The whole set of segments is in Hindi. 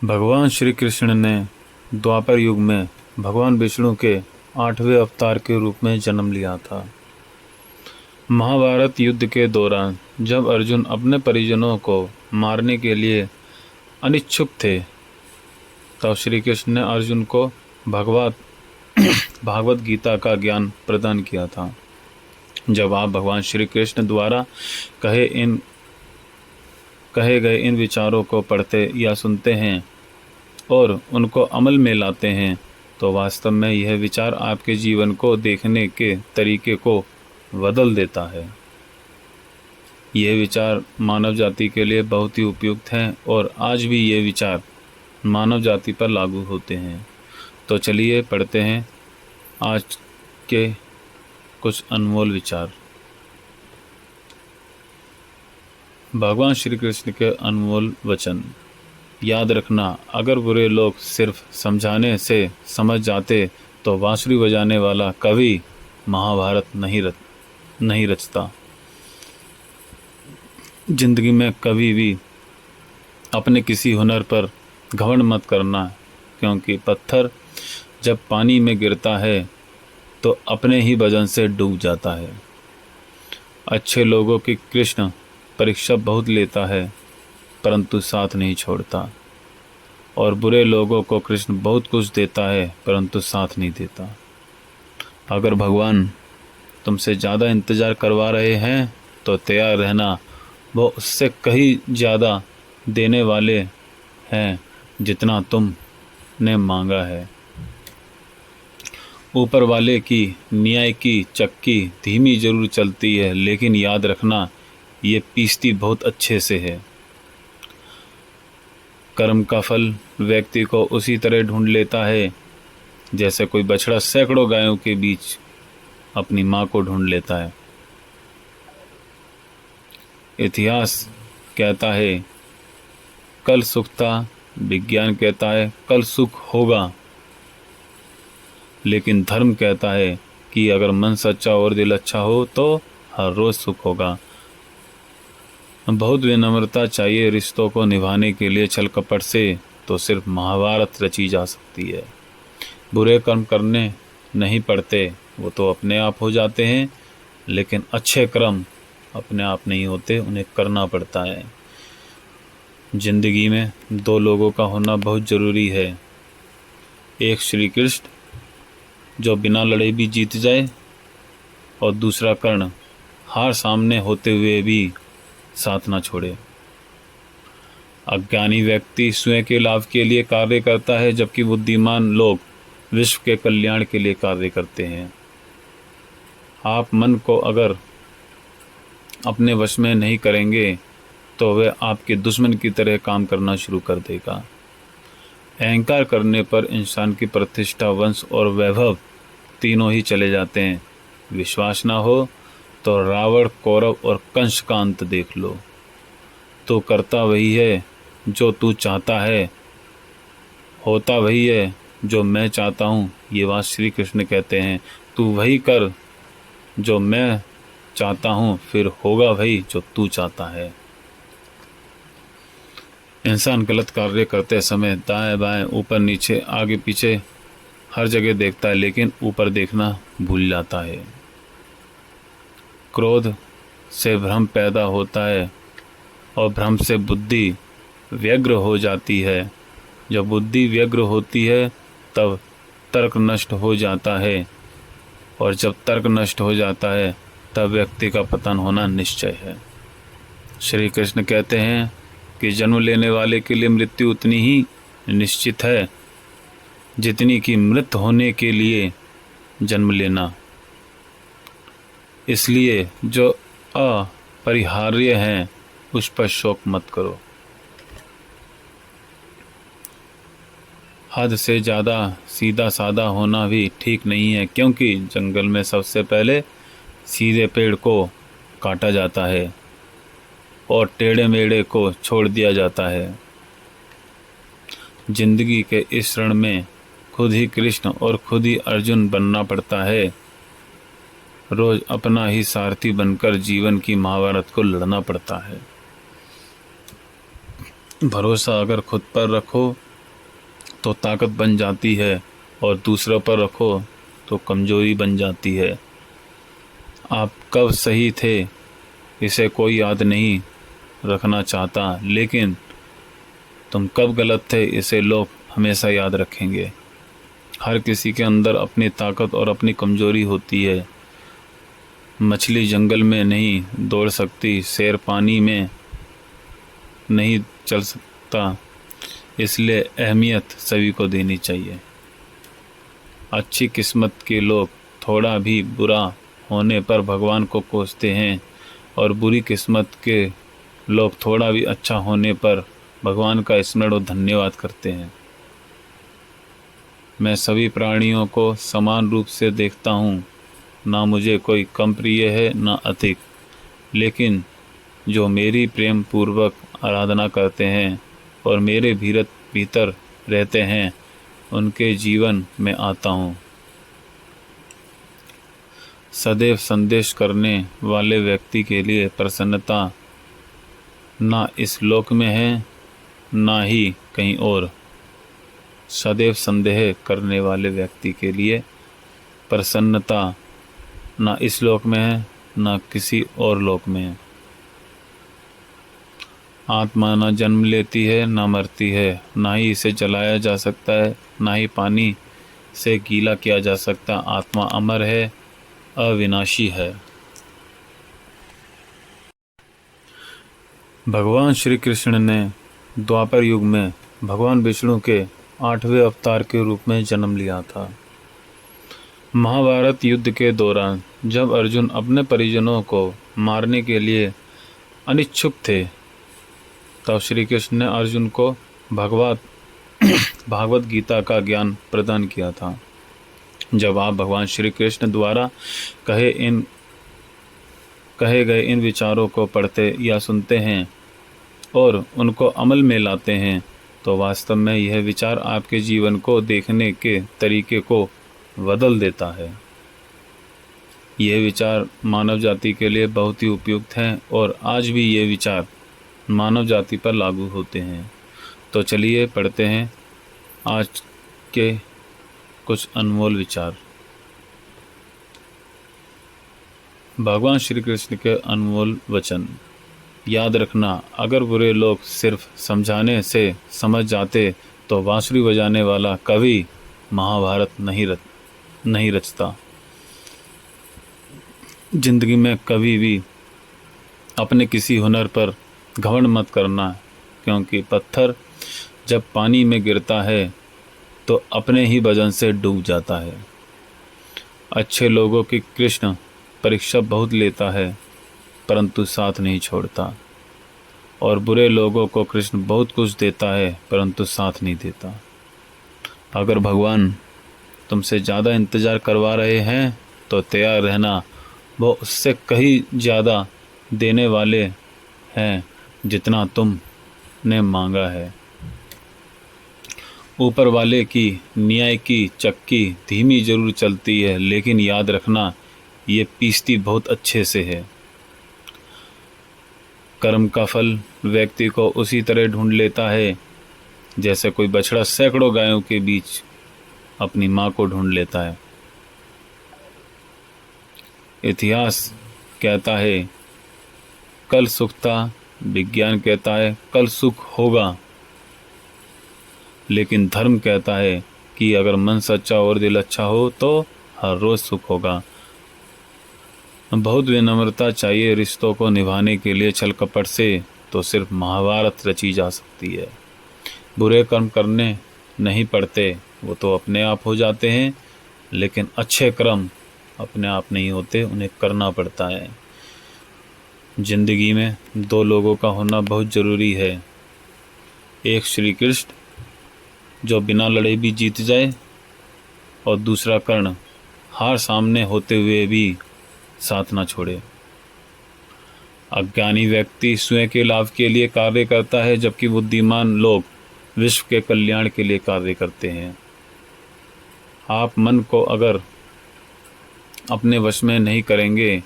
भगवान श्री कृष्ण ने द्वापर युग में भगवान विष्णु के 8वें अवतार के रूप में जन्म लिया था। महाभारत युद्ध के दौरान जब अर्जुन अपने परिजनों को मारने के लिए अनिच्छुक थे, तब श्री कृष्ण ने अर्जुन को भागवत गीता का ज्ञान प्रदान किया था। जब आप भगवान श्री कृष्ण द्वारा कहे गए इन विचारों को पढ़ते या सुनते हैं और उनको अमल में लाते हैं, तो वास्तव में यह विचार आपके जीवन को देखने के तरीके को बदल देता है। यह विचार मानव जाति के लिए बहुत ही उपयुक्त हैं और आज भी ये विचार मानव जाति पर लागू होते हैं। तो चलिए पढ़ते हैं आज के कुछ अनमोल विचार। भगवान श्री कृष्ण के अनमोल वचन। याद रखना, अगर बुरे लोग सिर्फ समझाने से समझ जाते तो बांसुरी बजाने वाला कवि महाभारत नहीं रचता। जिंदगी में कभी भी अपने किसी हुनर पर घमंड मत करना, क्योंकि पत्थर जब पानी में गिरता है तो अपने ही वजन से डूब जाता है। अच्छे लोगों की कृष्ण परीक्षा बहुत लेता है, परंतु साथ नहीं छोड़ता, और बुरे लोगों को कृष्ण बहुत कुछ देता है, परंतु साथ नहीं देता। अगर भगवान तुमसे ज़्यादा इंतज़ार करवा रहे हैं तो तैयार रहना, वो उससे कहीं ज़्यादा देने वाले हैं जितना तुमने मांगा है। ऊपर वाले की न्याय की चक्की धीमी जरूर चलती है, लेकिन याद रखना ये पीसती बहुत अच्छे से है। कर्म का फल व्यक्ति को उसी तरह ढूंढ लेता है जैसे कोई बछड़ा सैकड़ों गायों के बीच अपनी माँ को ढूंढ लेता है। इतिहास कहता है कल सुख था, विज्ञान कहता है कल सुख होगा, लेकिन धर्म कहता है कि अगर मन सच्चा और दिल अच्छा हो तो हर रोज सुख होगा। बहुत विनम्रता चाहिए रिश्तों को निभाने के लिए। छल कपट से तो सिर्फ महाभारत रची जा सकती है। बुरे कर्म करने नहीं पड़ते, वो तो अपने आप हो जाते हैं, लेकिन अच्छे कर्म अपने आप नहीं होते, उन्हें करना पड़ता है। जिंदगी में दो लोगों का होना बहुत ज़रूरी है। एक श्री कृष्ण जो बिना लड़े भी जीत जाए, और दूसरा कर्ण हार सामने होते हुए भी साथ ना छोड़े। अज्ञानी व्यक्ति स्वयं के लाभ के लिए कार्य करता है, जबकि बुद्धिमान लोग विश्व के कल्याण के लिए कार्य करते हैं। आप मन को अगर अपने वश में नहीं करेंगे तो वह आपके दुश्मन की तरह काम करना शुरू कर देगा। अहंकार करने पर इंसान की प्रतिष्ठा, वंश और वैभव तीनों ही चले जाते हैं। विश्वास ना हो तो रावण, कौरव और कंस का अंत देख लो। तो करता वही है जो तू चाहता है, होता वही है जो मैं चाहता हूँ। ये बात श्री कृष्ण कहते हैं। तू वही कर जो मैं चाहता हूँ, फिर होगा वही जो तू चाहता है। इंसान गलत कार्य करते समय दाएं बाएं, ऊपर नीचे, आगे पीछे हर जगह देखता है, लेकिन ऊपर देखना भूल जाता है। क्रोध से भ्रम पैदा होता है और भ्रम से बुद्धि व्यग्र हो जाती है। जब बुद्धि व्यग्र होती है तब तर्क नष्ट हो जाता है, और जब तर्क नष्ट हो जाता है तब व्यक्ति का पतन होना निश्चय है। श्री कृष्ण कहते हैं कि जन्म लेने वाले के लिए मृत्यु उतनी ही निश्चित है जितनी कि मृत होने के लिए जन्म लेना। इसलिए जो अपरिहार्य है उस पर शोक मत करो। हद से ज़्यादा सीधा साधा होना भी ठीक नहीं है, क्योंकि जंगल में सबसे पहले सीधे पेड़ को काटा जाता है और टेढ़े मेढ़े को छोड़ दिया जाता है। जिंदगी के इस रण में खुद ही कृष्ण और खुद ही अर्जुन बनना पड़ता है। रोज अपना ही सारथी बनकर जीवन की महाभारत को लड़ना पड़ता है। भरोसा अगर खुद पर रखो तो ताकत बन जाती है और दूसरों पर रखो तो कमज़ोरी बन जाती है। आप कब सही थे इसे कोई याद नहीं रखना चाहता, लेकिन तुम कब गलत थे इसे लोग हमेशा याद रखेंगे। हर किसी के अंदर अपनी ताकत और अपनी कमज़ोरी होती है। मछली जंगल में नहीं दौड़ सकती, शेर पानी में नहीं चल सकता, इसलिए अहमियत सभी को देनी चाहिए। अच्छी किस्मत के लोग थोड़ा भी बुरा होने पर भगवान को कोसते हैं और बुरी किस्मत के लोग थोड़ा भी अच्छा होने पर भगवान का स्मरण और धन्यवाद करते हैं। मैं सभी प्राणियों को समान रूप से देखता हूँ, ना मुझे कोई कम प्रिय है ना अधिक, लेकिन जो मेरी प्रेम पूर्वक आराधना करते हैं और मेरे भीतर रहते हैं उनके जीवन में आता हूँ। सदैव संदेश करने वाले व्यक्ति के लिए प्रसन्नता ना इस लोक में है ना ही कहीं और। सदैव संदेह करने वाले व्यक्ति के लिए प्रसन्नता ना इस लोक में है ना किसी और लोक में है। आत्मा ना जन्म लेती है ना मरती है, ना ही इसे जलाया जा सकता है ना ही पानी से गीला किया जा सकता। आत्मा अमर है, अविनाशी है। भगवान श्री कृष्ण ने द्वापर युग में भगवान विष्णु के 8वें अवतार के रूप में जन्म लिया था। महाभारत युद्ध के दौरान जब अर्जुन अपने परिजनों को मारने के लिए अनिच्छुक थे, तब श्री कृष्ण ने अर्जुन को भागवत गीता का ज्ञान प्रदान किया था। जब आप भगवान श्री कृष्ण द्वारा कहे गए इन विचारों को पढ़ते या सुनते हैं और उनको अमल में लाते हैं, तो वास्तव में यह विचार आपके जीवन को देखने के तरीके को बदल देता है। यह विचार मानव जाति के लिए बहुत ही उपयुक्त हैं और आज भी ये विचार मानव जाति पर लागू होते हैं। तो चलिए पढ़ते हैं आज के कुछ अनमोल विचार। भगवान श्री कृष्ण के अनमोल वचन। याद रखना, अगर बुरे लोग सिर्फ समझाने से समझ जाते तो बांसुरी बजाने वाला कभी महाभारत नहीं रचता। जिंदगी में कभी भी अपने किसी हुनर पर घमंड मत करना, क्योंकि पत्थर जब पानी में गिरता है तो अपने ही वजन से डूब जाता है। अच्छे लोगों की कृष्ण परीक्षा बहुत लेता है परंतु साथ नहीं छोड़ता, और बुरे लोगों को कृष्ण बहुत कुछ देता है परंतु साथ नहीं देता। अगर भगवान तुमसे ज़्यादा इंतज़ार करवा रहे हैं तो तैयार रहना, वो उससे कहीं ज़्यादा देने वाले हैं जितना तुमने मांगा है। ऊपर वाले की न्याय की चक्की धीमी जरूर चलती है, लेकिन याद रखना ये पीसती बहुत अच्छे से है। कर्म का फल व्यक्ति को उसी तरह ढूंढ लेता है जैसे कोई बछड़ा सैकड़ों गायों के बीच अपनी माँ को ढूंढ लेता है। इतिहास कहता है कल सुख था, विज्ञान कहता है कल सुख होगा, लेकिन धर्म कहता है कि अगर मन सच्चा और दिल अच्छा हो तो हर रोज़ सुख होगा। बहुत विनम्रता चाहिए रिश्तों को निभाने के लिए। छल कपट से तो सिर्फ महाभारत रची जा सकती है। बुरे कर्म करने नहीं पड़ते, वो तो अपने आप हो जाते हैं, लेकिन अच्छे कर्म अपने आप नहीं होते, उन्हें करना पड़ता है। जिंदगी में दो लोगों का होना बहुत ज़रूरी है। एक श्री कृष्ण जो बिना लड़े भी जीत जाए, और दूसरा कर्ण हार सामने होते हुए भी साथ ना छोड़े। अज्ञानी व्यक्ति स्वयं के लाभ के लिए कार्य करता है, जबकि बुद्धिमान लोग विश्व के कल्याण के लिए कार्य करते हैं। आप मन को अगर अपने वश में नहीं करेंगे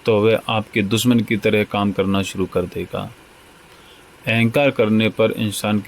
तो वह आपके दुश्मन की तरह काम करना शुरू कर देगा। अहंकार करने पर इंसान